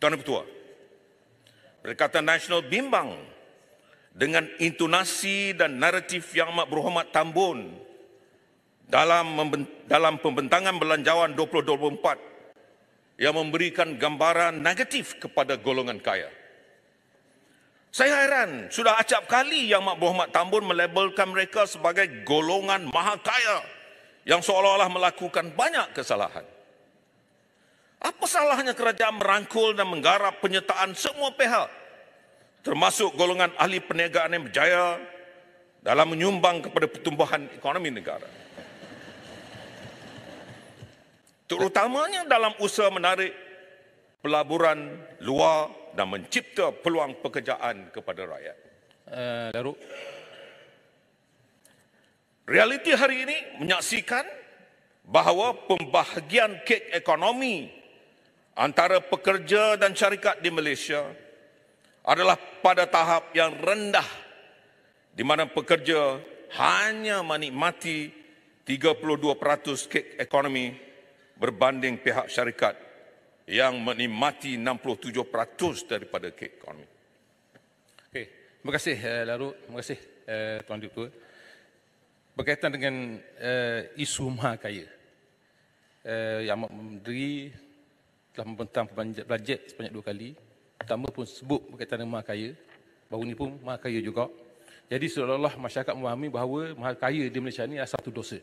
Tuan Ketua, Perikatan Nasional bimbang dengan intonasi dan naratif Yang Amat Berhormat Tambun dalam pembentangan Belanjawan 2024 yang memberikan gambaran negatif kepada golongan kaya. Saya heran, sudah acap kali Yang Amat Berhormat Tambun melabelkan mereka sebagai golongan maha kaya yang seolah-olah melakukan banyak kesalahan. Apa salahnya kerajaan merangkul dan menggarap penyertaan semua pihak, termasuk golongan ahli perniagaan yang berjaya dalam menyumbang kepada pertumbuhan ekonomi negara, terutamanya dalam usaha menarik pelaburan luar dan mencipta peluang pekerjaan kepada rakyat. Daru. Realiti hari ini menyaksikan bahawa pembahagian kek ekonomi antara pekerja dan syarikat di Malaysia adalah pada tahap yang rendah, di mana pekerja hanya menikmati 32% kek ekonomi berbanding pihak syarikat yang menikmati 67% daripada kek ekonomi. Okey, terima kasih Daru, terima kasih Tuan Ketua. Berkaitan dengan isu maha kaya, Yang Amat Menteri telah membentang bajet sebanyak 2 kali. Pertama pun sebut berkaitan dengan maha kaya, baru ni pun maha kaya juga. Jadi seolah-olah masyarakat memahami bahawa maha kaya di Malaysia ini adalah satu dosa.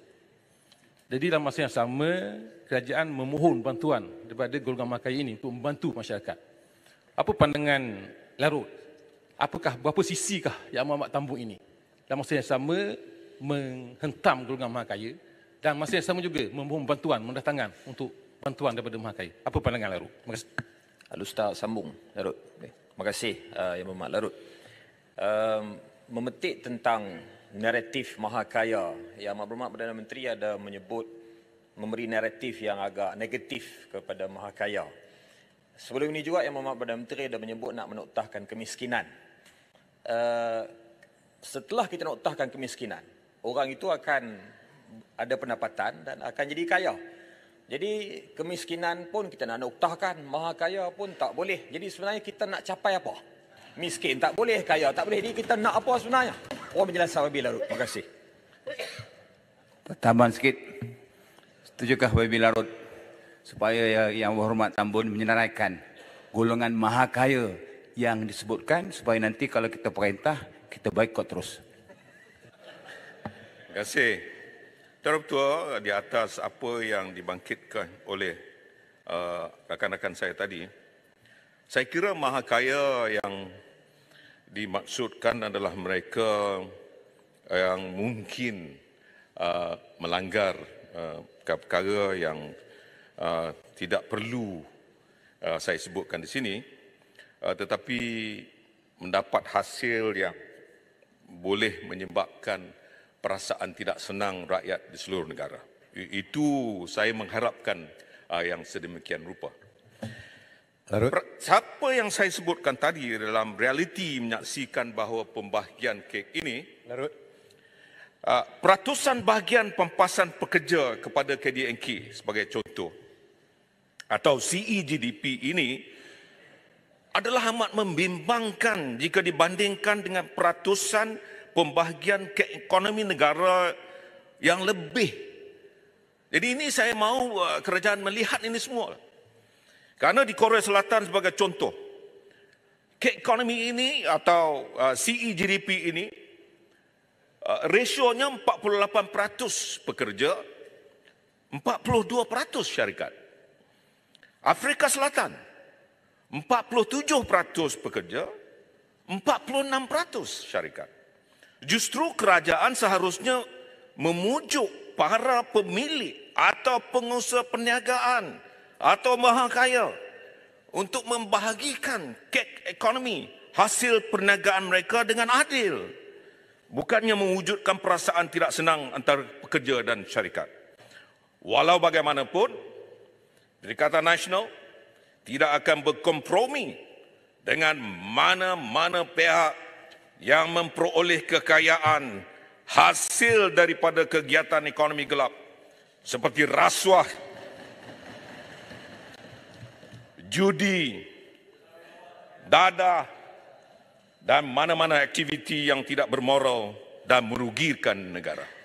Jadi dalam masa yang sama, kerajaan memohon bantuan daripada golongan maha kaya ini untuk membantu masyarakat. Apa pandangan Larut? Apakah berapa sisikah Yang Amat Tambun ini dalam masa yang sama menghentam golongan maha kaya dan masa yang sama juga memohon bantuan, mendatangkan untuk bantuan daripada maha kaya? Apa pandangan Larut? Terima kasih. Al-Ustaz sambung, Larut. Terima kasih Yang Berhormat Larut. Memetik tentang naratif maha kaya, Yang Amat Berhormat Perdana Menteri ada menyebut, memberi naratif yang agak negatif kepada maha kaya. Sebelum ini juga Yang Berhormat Perdana Menteri ada menyebut nak menoktahkan kemiskinan. Setelah kita noktahkan kemiskinan, orang itu akan ada pendapatan dan akan jadi kaya. Jadi kemiskinan pun kita nak noktahkan, maha kaya pun tak boleh. Jadi sebenarnya kita nak capai apa? Miskin tak boleh, kaya tak boleh. Jadi kita nak apa sebenarnya? Oh, penjelasan Wabi Larut. Terima kasih. Tambahan sikit. Setujukah Wabi Larut supaya Yang Berhormat Tambun menyenaraikan golongan maha kaya yang disebutkan supaya nanti kalau kita perintah, kita boikot terus. Terima kasih. Tuan Ketua, di atas apa yang dibangkitkan oleh rakan-rakan saya tadi, saya kira maha kaya yang dimaksudkan adalah mereka yang mungkin melanggar perkara yang tidak perlu saya sebutkan di sini, tetapi mendapat hasil yang boleh menyebabkan perasaan tidak senang rakyat di seluruh negara. Itu saya mengharapkan yang sedemikian rupa. Siapa yang saya sebutkan tadi dalam realiti menyaksikan bahawa pembahagian kek ini, peratusan bahagian pempasan pekerja kepada KDNK sebagai contoh, atau CEGDP ini adalah amat membimbangkan jika dibandingkan dengan peratusan pembahagian kek ekonomi negara yang lebih. Jadi ini saya mahu kerajaan melihat ini semua. Karena di Korea Selatan sebagai contoh, kek ekonomi ini atau CEGDP ini, rasionya 48% pekerja, 42% syarikat. Afrika Selatan, 47% pekerja, 46% syarikat. Justru kerajaan seharusnya memujuk para pemilik atau pengusaha perniagaan atau maha kaya untuk membahagikan kek ekonomi hasil perniagaan mereka dengan adil, bukannya mewujudkan perasaan tidak senang antara pekerja dan syarikat. Walau bagaimanapun, Perikatan Nasional tidak akan berkompromi dengan mana-mana pihak yang memperoleh kekayaan hasil daripada kegiatan ekonomi gelap seperti rasuah, judi, dadah, dan mana-mana aktiviti yang tidak bermoral dan merugikan negara.